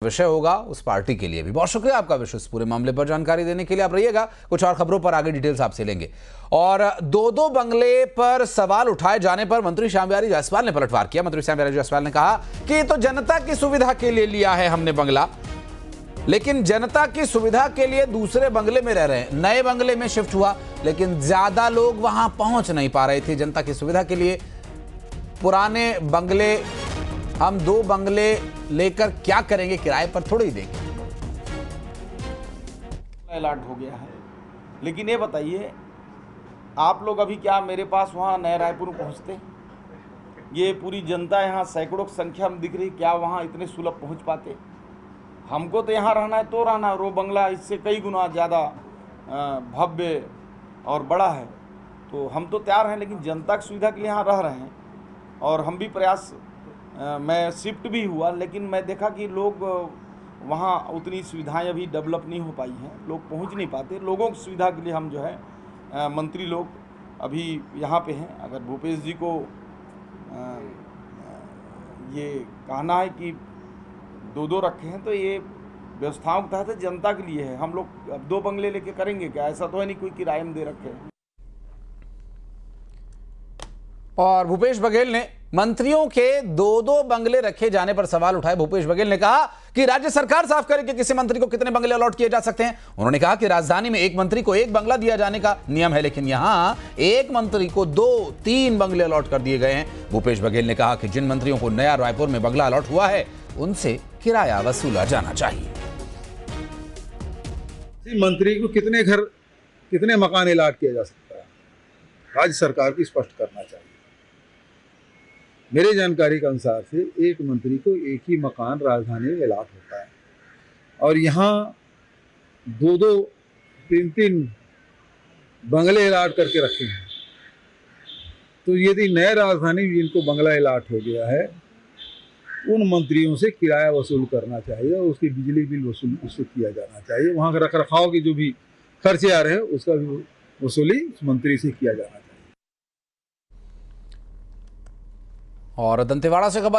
विषय होगा उस पार्टी के लिए भी। बहुत शुक्रिया आपका विशेष पूरे मामले पर जानकारी देने के लिए। आप रहिएगा, कुछ और खबरों पर आगे डिटेल्स आपसे लेंगे। और दो बंगले पर सवाल उठाए जाने पर मंत्री श्याम बिहारी जायसवाल ने पलटवार किया। मंत्री श्याम बिहारी जायसवाल ने कहा कि ये तो जनता की सुविधा के लिए लिया है हमने बंगला, लेकिन जनता की सुविधा के लिए दूसरे बंगले में रह रहे हैं। नए बंगले में शिफ्ट हुआ, लेकिन ज्यादा लोग वहां पहुंच नहीं पा रहे थे। जनता की सुविधा के लिए पुराने बंगले, हम 2 बंगले लेकर क्या करेंगे, किराए पर थोड़ी ही देंगे। अलॉट हो गया है, लेकिन ये बताइए आप लोग अभी क्या मेरे पास वहाँ नए रायपुर पहुँचते? ये पूरी जनता यहाँ सैकड़ों की संख्या में दिख रही, क्या वहाँ इतने सुलभ पहुँच पाते? हमको तो यहाँ रहना है तो रहना है। वो बंगला इससे कई गुना ज़्यादा भव्य और बड़ा है, तो हम तो तैयार हैं, लेकिन जनता की सुविधा के लिए यहाँ रह रहे हैं। और हम भी प्रयास, मैं शिफ्ट भी हुआ, लेकिन मैं देखा कि लोग वहाँ उतनी सुविधाएं अभी डेवलप नहीं हो पाई हैं, लोग पहुँच नहीं पाते। लोगों की सुविधा के लिए हम जो है मंत्री लोग अभी यहाँ पे हैं। अगर भूपेश जी को ये कहना है कि 2 रखे हैं, तो ये व्यवस्थाओं के तहत जनता के लिए है। हम लोग अब 2 बंगले लेके करेंगे क्या? ऐसा तो है नहीं कोई किराए में दे रखे हैं। और भूपेश बघेल ने मंत्रियों के 2 बंगले रखे जाने पर सवाल उठाए। भूपेश बघेल ने कहा कि राज्य सरकार साफ करे कि किसी मंत्री को कितने बंगले अलॉट किए जा सकते हैं। उन्होंने कहा कि राजधानी में एक मंत्री को 1 बंगला दिया जाने का नियम है, लेकिन यहां एक मंत्री को 2-3 बंगले अलॉट कर दिए गए हैं। भूपेश बघेल ने कहा कि जिन मंत्रियों को नया रायपुर में बंगला अलॉट हुआ है, उनसे किराया वसूला जाना चाहिए। मंत्री को कितने घर, कितने मकान अलॉट किया जा सकता है, राज्य सरकार को स्पष्ट करना चाहिए। मेरे जानकारी के अनुसार से एक मंत्री को 1 ही मकान राजधानी में अलॉट होता है, और यहाँ 2-2, 3-3 बंगले अलॉट करके रखे हैं। तो यदि नए राजधानी में जिनको बंगला अलॉट हो गया है, उन मंत्रियों से किराया वसूल करना चाहिए और उसकी बिजली बिल वसूल उससे किया जाना चाहिए। वहाँ के रखरखाव के जो भी खर्चे आ रहे हैं, उसका भी वसूली उस मंत्री से किया जाना चाहिए। और दंतेवाड़ा से खबर है।